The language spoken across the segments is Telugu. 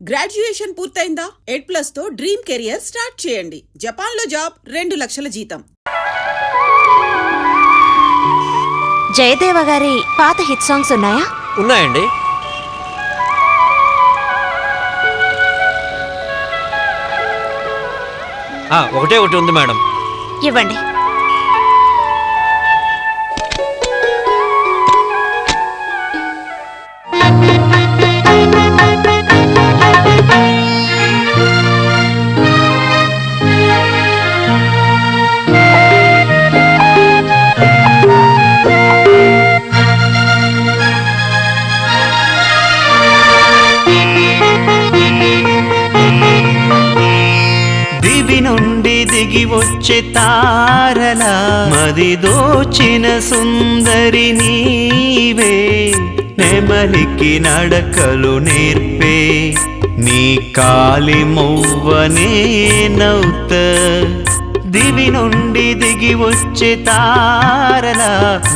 గ్రాడ్యుయేషన్ పూర్తయిందా? 8+ తో డ్రీమ్ కెరియర్ స్టార్ట్ చేయండి. జపాన్లో జాబ్, 2 లక్షల జీతం. జయదేవ గారి పాత హిట్ సాంగ్స్ ఉన్నాయా? ఉన్నాయండి. ఒకటే ఒకటి ఉంది మేడం. ఇవ్వండి. దిగి వచ్చే తారల మది దోచిన సుందరి నీవే, నెమలికి నడకలు నేర్పే నీ కాలి మువ్వనే నౌత. దివి నుండి దిగి వచ్చే తారల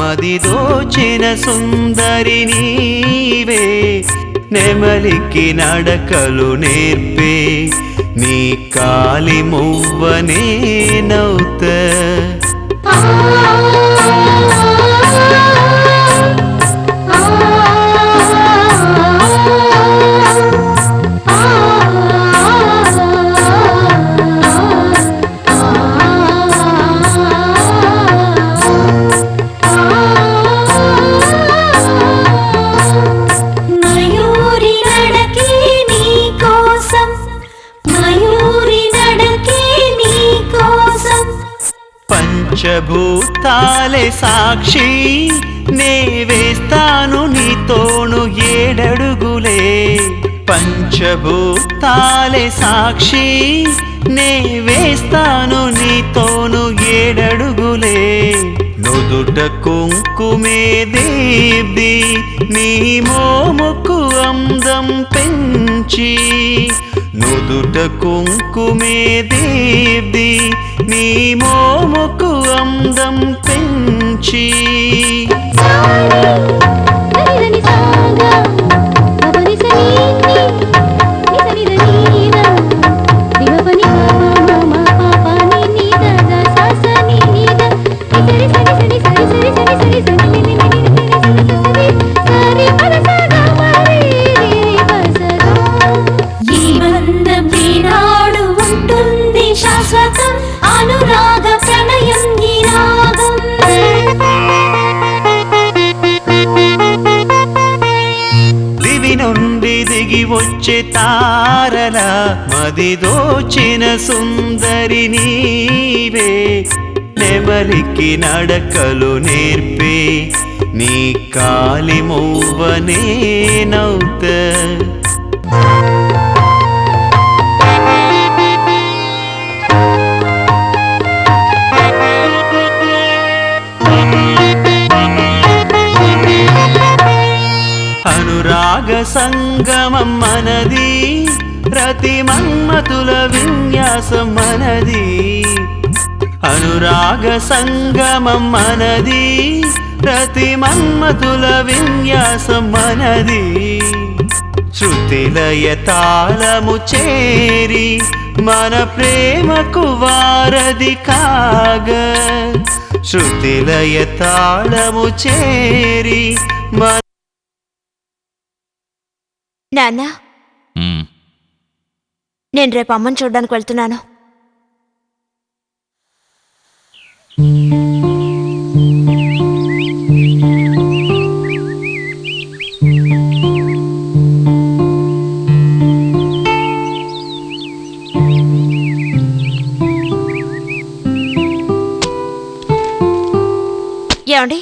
మది దోచిన సుందరి నీవే, నెమలికి నడకలు నేర్పే నీ కాలి మువ్వనే నౌత. పంచభూతాలే సాక్షి, నే వేస్తాను నీతోను 7 అడుగులే. పంచభూతాలే సాక్షి, నే వేస్తాను నీతోను 7 అడుగులే. నుదుట కుంకుమే దేవ్ది, నీ మోముకు అందం పెంచి. నుదుట కుంకుమే దేవ్ది, నీ మోముకు అందం పెంచి. దిగి వచ్చే తారల మది దోచిన సుందరి నీవే, నెమలికి నడకలు నేర్పే నీ కాలి మువ్వనే నౌత. అనురాగ సంగమం మనది, రతి మన్మతుల విన్యాసం మనది. అనురాగ సంగమం మనది, రతి మన్మతుల విన్యాసం మనది. శృతిలయ తాళము చేరి మన ప్రేమకు వారధి కాగా. శృతిలయ తాళము చేరి మన. నాన్న, నేను రేపు అమ్మని చూడ్డానికి వెళ్తున్నాను. ఏమండి,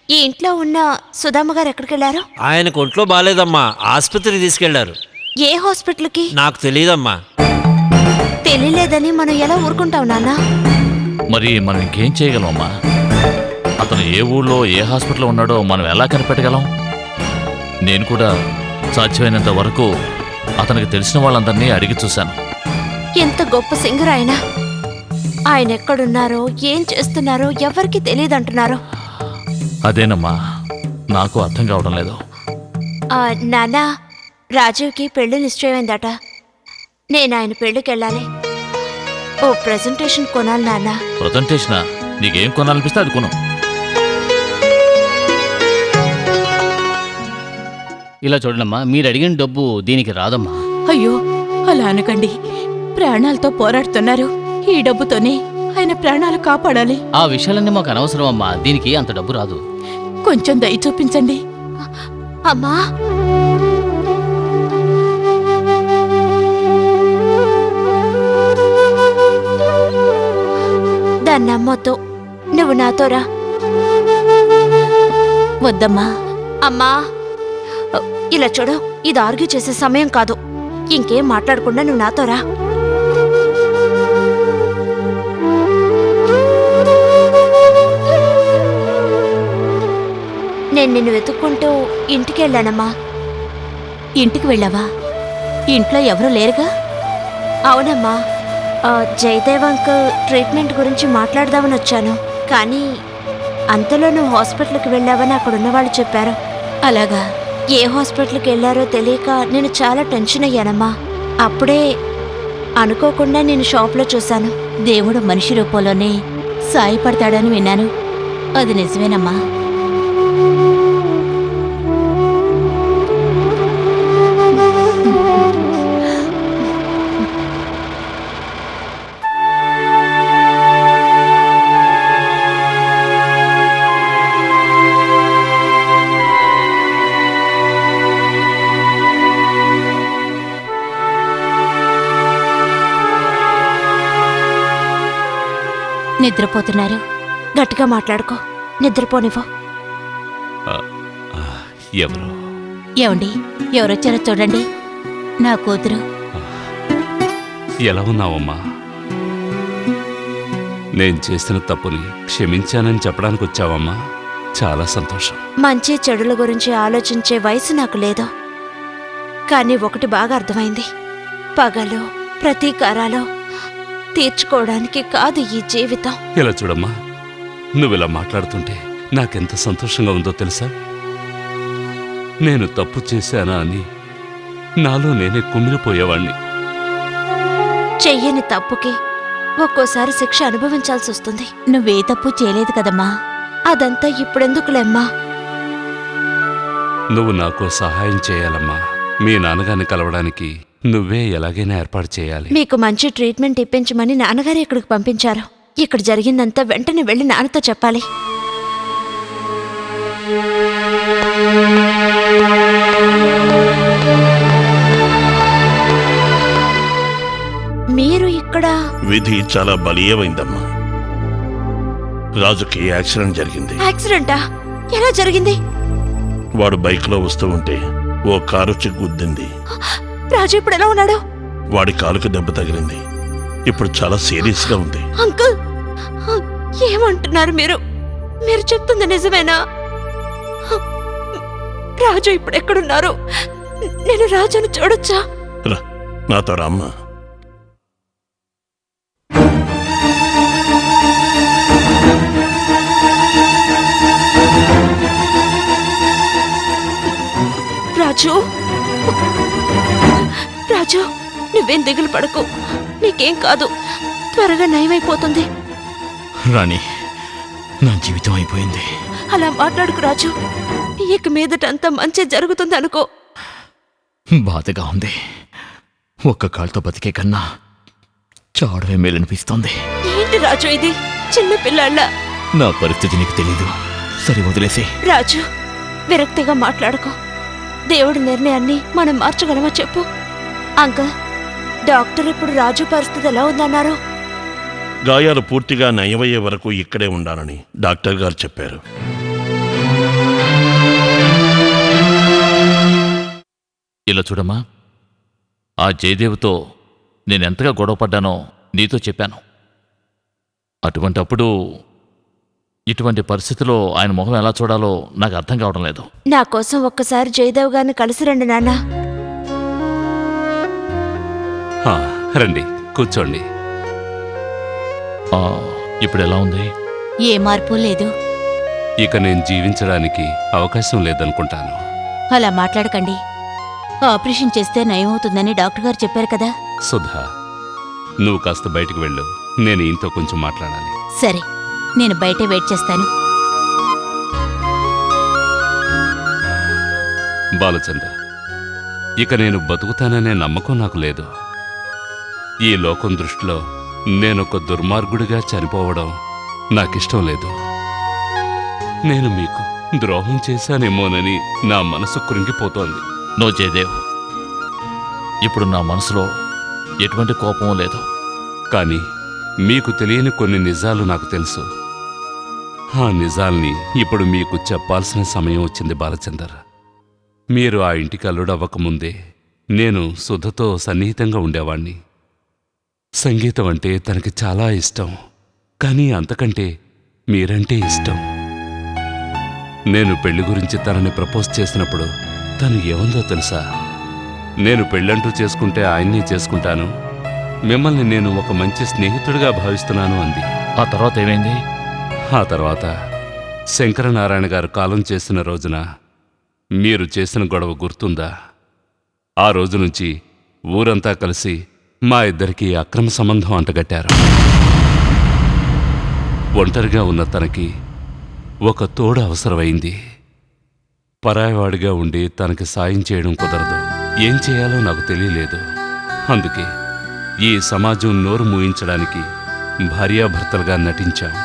ఈ ఇంట్లో ఉన్న సుధామ్మ గారు ఎక్కడికి వెళ్ళారు? ఆయనకు ఒంట్లో బాలేదమ్మా, ఆసుపత్రికి తీసుకెళ్లారు. ఏ హాస్పిటల్కి? నాకు తెలియదమ్మా. తెలియలేదని మనం ఎలా ఊరుకుంటాం నాన్న? మరి మనం ఇంకేం చేయగలమమ్మా? అతను ఏ ఊళ్ళో ఏ హాస్పిటల్లో ఉన్నాడో మనం ఎలా కనిపెట్టగలం? నేను కూడా సాధ్యమైనంత వరకు అతనికి తెలిసిన వాళ్ళందరినీ అడిగి చూశాను. ఎంత గొప్ప సింగర్ ఆయన! ఆయన ఎక్కడున్నారో ఏం చేస్తున్నారో ఎవరికి తెలియదంటున్నారు. అదేనమ్మా నాకు అర్థం కావడం లేదు. నాన్న, రాజీవ్కి పెళ్లి నిశ్చయమైందట. నేను ఆయన పెళ్లికి వెళ్ళాలి. ఓ ప్రెజెంటేషన్ కొనాలి నాన్న. ప్రజెంటేషనా? నీకేం కొనాలనిపిస్తే అది కొను. ఇలా చూడండమ్మా, మీరు అడిగిన డబ్బు దీనికి రాదమ్మా. అయ్యో అలా అనకండి. ప్రాణాలతో పోరాడుతున్నారు. ఈ డబ్బుతోనే ఆయన ప్రాణాలు కాపాడాలి. ఆ విషయాలన్నీ మాకు అనవసరం అమ్మా, దీనికి అంత డబ్బు రాదు. కొంచెం దయ చూపించండి. అమ్మా, దాన్ని నమ్మొద్దు. నువ్వు నాతో రా. వద్దమ్మా. అమ్మా, ఇలా చూడు, ఇది ఆర్గ్యూ చేసే సమయం కాదు. ఇంకేం మాట్లాడకుండా నువ్వు నాతో రా. నేను నిన్ను వెతుక్కుంటూ ఇంటికి వెళ్ళానమ్మా. ఇంటికి వెళ్ళావా? ఇంట్లో ఎవరూ లేరుగా? అవునమ్మా, జయదేవ్ అంకుల్ ట్రీట్మెంట్ గురించి మాట్లాడదామని వచ్చాను. కానీ అంతలో నువ్వు హాస్పిటల్కి వెళ్ళావని అక్కడున్న వాళ్ళు చెప్పారు. అలాగా? ఏ హాస్పిటల్కి వెళ్ళారో తెలియక నేను చాలా టెన్షన్ అయ్యానమ్మా. అప్పుడే అనుకోకుండా నేను షాప్లో చూశాను. దేవుడు మనిషి రూపంలోనే సాయపడతాడని విన్నాను. అది నిజమేనమ్మా. నిద్రపోతున్నారు. గట్టిగా మాట్లాడుకో, నిద్రపోనివ్వు. ఎవరు? ఏమండి, ఎవరొచ్చారో చూడండి. నా కూతురు. ఎలా ఉన్నావమ్మా? నేను చేసిన తప్పుని క్షమించానని చెప్పడానికి వచ్చావమ్మా? చాలా సంతోషం. మంచి చెడుల గురించి ఆలోచించే వయసు నాకు లేదు. కానీ ఒకటి బాగా అర్థమైంది. పగలు ప్రతీకారాలు తీర్చుకోవడానికి కాదు ఈ జీవితం. ఇలా చూడమ్మా, నువ్విలా మాట్లాడుతుంటే నాకెంత సంతోషంగా ఉందో తెలుసా? నేను తప్పు చేశానా అని నాలో నేనే కుమిలిపోయేవాణ్ణి. చెయ్యని తప్పుకి ఒక్కోసారి శిక్ష అనుభవించాల్సి వస్తుంది. నువ్వే తప్పు చేయలేదు కదమ్మా. అదంతా ఇప్పుడెందుకులేమ్మా? నువ్వు నాకు సహాయం చేయాలమ్మా. మీ నాన్నగారిని కలవడానికి నువ్వే ఎలాగైనా ఏర్పాటు చేయాలి. మీకు మంచి ట్రీట్మెంట్ ఇప్పించమని నాన్నగారు ఇక్కడికి పంపించారు. ఇక్కడ జరిగిందంతా వెంటనే వెళ్ళి నాన్నతో చెప్పాలి. మీరు ఇక్కడ? విధి చాలా బలీయమైందమ్మా. రాజుకి యాక్సిడెంట్ జరిగింది. యాక్సిడెంటా? ఎలా జరిగింది? వాడు బైక్లో వస్తూ ఉంటే ఓ కారు వచ్చి గుద్దింది. రాజు ఇప్పుడు ఎలా ఉన్నాడు? వాడి కాలుకి దెబ్బ తగిలింది. ఇప్పుడు చాలా సీరియస్ గా ఉంది. అంకుల్, ఏమంటున్నారు మీరు? మీరు చెప్తుంది నిజమేనా? రాజు ఇప్పుడు ఎక్కడున్నారు? నేను రాజును చూడొచ్చా? రా, నాతో రామ్మా. రాజు, రాజు, నువ్వేం దిగులు పడకు. నీకేం కాదు, త్వరగా నయమైపోతుంది. రాణి, నా జీవితం అయిపోయింది. అలా మాట్లాడుకు రాజు. ఇక మీదట అంతా మంచి జరుగుతుంది అనుకో. బాధగా ఉంది. ఒక్క కాలుతో బతికే కన్నా చావడమే మేలనిపిస్తోంది. ఏంటి రాజు ఇది? చిన్న పిల్లాళ్ళ. నా పరిస్థితి నీకు తెలీదు. సరి వదిలేసి. రాజు, విరక్తిగా మాట్లాడుకో. దేవుడి నిర్ణయాన్ని మనం మార్చగలమా చెప్పు? అంకుల్, డాక్టర్ ఇప్పుడు రాజు పరిస్థితి ఎలా ఉందన్నారు? గాయాలు పూర్తిగా నయమయ్యే వరకు ఇక్కడే ఉండాలని డాక్టర్ గారు చెప్పారు. ఇలా చూడమ్మా, ఆ జయదేవ్తో నేనెంతగా గొడవపడ్డానో నీతో చెప్పాను. అటువంటప్పుడు ఇటువంటి పరిస్థితిలో ఆయన మొహం ఎలా చూడాలో నాకు అర్థం కావడం లేదు. నా కోసం ఒక్కసారి జయదేవ్ గారిని కలిసి రండి నాన్న. రండి, కూర్చోండి. ఇప్పుడు ఎలా ఉంది? ఏ మార్పు లేదు. ఇక నేను జీవించడానికి అవకాశం లేదనుకుంటాను. అలా మాట్లాడకండి. ఆపరేషన్ చేస్తే నయం అవుతుందని డాక్టర్ గారు చెప్పారు కదా. సుధా, నువ్వు కాస్త బయటికి వెళ్ళు. నేను ఈయనతో కొంచెం మాట్లాడాలి. సరే, నేను బయటే వెయిట్ చేస్తాను. బాలచంద్ర, ఇక నేను బతుకుతాననే నమ్మకం నాకు లేదు. ఈ లోకం దృష్టిలో నేనొక దుర్మార్గుడిగా చనిపోవడం నాకిష్టం లేదు. నేను మీకు ద్రోహం చేశానేమోనని నా మనసు కృంగిపోతోంది. నో జయదేవ్, ఇప్పుడు నా మనసులో ఎటువంటి కోపం లేదు. కానీ మీకు తెలియని కొన్ని నిజాలు నాకు తెలుసు. ఆ నిజాల్ని ఇప్పుడు మీకు చెప్పాల్సిన సమయం వచ్చింది బాలచందర్. మీరు ఆ ఇంటికి అల్లుడవ్వకముందే నేను సుధతో సన్నిహితంగా ఉండేవాణ్ణి. సంగీతం అంటే తనకి చాలా ఇష్టం, కానీ అంతకంటే మీరంటే ఇష్టం. నేను పెళ్లి గురించి తనని ప్రపోజ్ చేసినప్పుడు తను ఏముందో తెలుసా? నేను పెళ్ళంటూ చేసుకుంటే ఆయన్నే చేసుకుంటాను, మిమ్మల్ని నేను ఒక మంచి స్నేహితుడిగా భావిస్తున్నాను అంది. ఆ తర్వాత ఏమైంది? ఆ తర్వాత శంకరనారాయణ గారు కాలం చేసిన రోజున మీరు చేసిన గొడవ గుర్తుందా? ఆ రోజు నుంచి ఊరంతా కలిసి మా ఇద్దరికీ అక్రమ సంబంధం అంటగట్టారు. ఒంటరిగా ఉన్న తనకి ఒక తోడు అవసరమైంది. పరాయవాడిగా ఉండి తనకి సాయం చేయడం కుదరదు. ఏం చేయాలో నాకు తెలియలేదు. అందుకే ఈ సమాజం నోరు మూయించడానికి భార్యాభర్తలుగా నటించాం.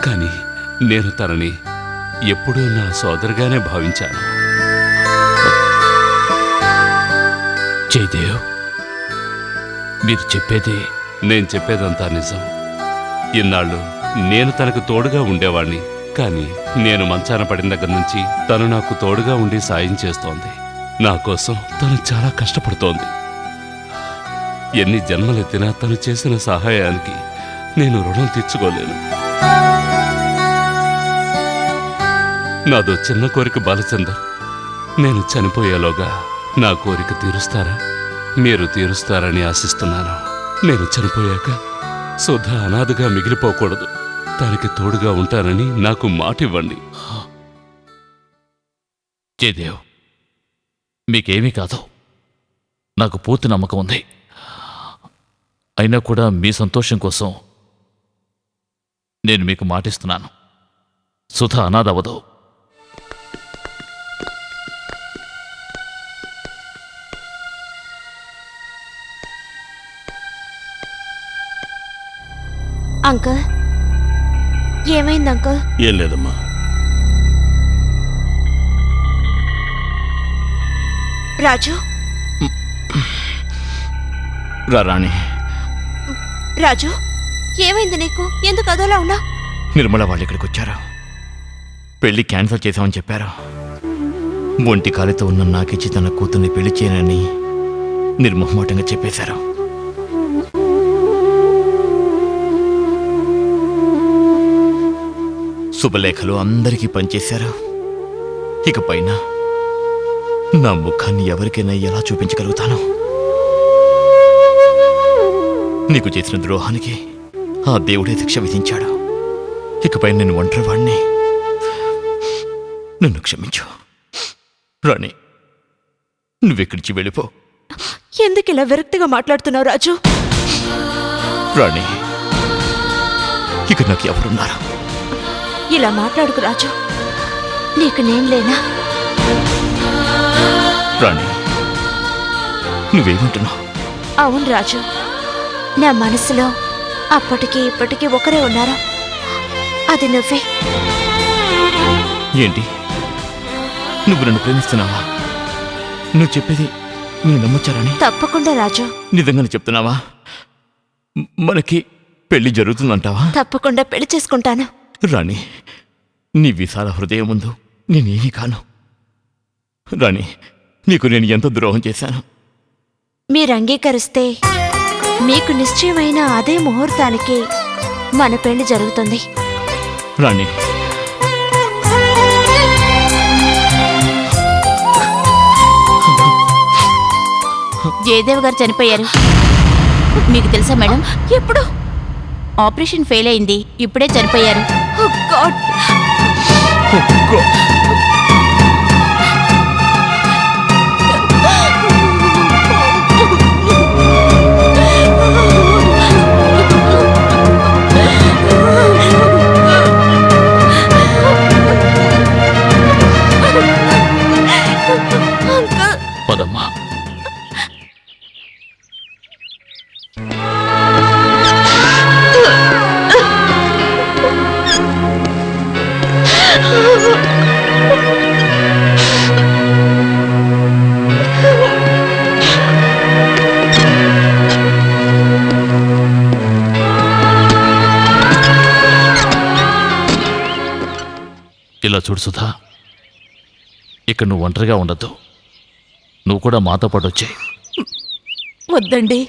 కానీ నేను తనని ఎప్పుడూ నా సోదరుగానే భావించాను. జయదేవ్, మీరు చెప్పేది? నేను చెప్పేదంతా నిజం. ఇన్నాళ్ళు నేను తనకు తోడుగా ఉండేవాణ్ణి, కానీ నేను మంచాన పడిన దగ్గర నుంచి తను నాకు తోడుగా ఉండి సాయం చేస్తోంది. నా కోసం తను చాలా కష్టపడుతోంది. ఎన్ని జన్మలెత్తినా తను చేసిన సహాయానికి నేను రుణం తీర్చుకోలేను. నాదో చిన్న కోరిక బాలచందర్. నేను చనిపోయేలోగా నా కోరిక తీరుస్తారా? మీరు తీరుస్తారని ఆశిస్తున్నాను. నేను చనిపోయాక సుధ అనాథగా మిగిలిపోకూడదు. తనకి తోడుగా ఉంటానని నాకు మాటివ్వండి. జయదేవ్, మీకేమీ కాదు, నాకు పూర్తి నమ్మకం ఉంది. అయినా కూడా మీ సంతోషం కోసం నేను మీకు మాటిస్తున్నాను, సుధ అనాథవదు. అంకుల్, ఏమైంది అంకుల్? ఏం లేదమ్మా. రాజు, రాణి, రాజు, ఏమైంది నీకు? ఎందుకు అదోలా ఉన్నా? నిర్మల వాళ్ళు ఇక్కడికి వచ్చారు. పెళ్లి క్యాన్సిల్ చేశామని చెప్పారు. ఒంటి కాలితో ఉన్న నాకిచ్చి తన కూతుర్ని పెళ్లి చేయనని నిర్మోహమాటంగా చెప్పేశారు. శుభలేఖలు అందరికీ పనిచేశారు. ఇక పైన నా ముఖాన్ని ఎవరికైనా ఎలా చూపించగలుగుతాను? నీకు చేసిన ద్రోహానికి ఆ దేవుడే శిక్ష విధించాడు. ఇకపై నేను ఒంటరివాణ్ణి. నన్ను క్షమించు రాణి. నువ్వెక్కడికి వెళ్ళిపో. ఎందుకు ఇలా విరక్తిగా మాట్లాడుతున్నావు రాజు? రాణి, ఇక నాకు ఎవరున్నారు? ఇలా మాట్లాడుకు రాజు. నీకు నేను లేనా? రాణి, నువ్వేమంటున్నావు? అవును రాజు, నా మనసులో అప్పటికి ఇప్పటికీ ఒకరే ఉన్నారు. అది నువ్వే. ఏంటి, నువ్వు నన్ను ప్రేమిస్తున్నావా? నువ్వు చెప్పేది నేను నమ్మొచ్చారాని? తప్పకుండా రాజు. నిజంగానే చెప్తున్నావా? మనకి పెళ్లి జరుగుతుందంటావా? తప్పకుండా పెళ్లి చేసుకుంటాను. రాణి, నీ విశాల హృదయం ముందు నేనేమీ కాను. రాణి, నీకు నేను ఎంత ద్రోహం చేశాను. మీరు అంగీకరిస్తే మీకు నిశ్చయమైన అదే ముహూర్తానికి మన పెళ్లి జరుగుతుంది. రాణి, జయదేవ్ గారు చనిపోయారు. మీకు తెలుసా మేడం? ఎప్పుడు? ఆపరేషన్ ఫెయిల్ అయింది, ఇప్పుడే చనిపోయారు. Oh God! చూడు సుధా, ఇక్కడ నువ్వు ఒంటరిగా ఉండద్దు. నువ్వు కూడా మాతో పాటు వచ్చాయి. వద్దండి.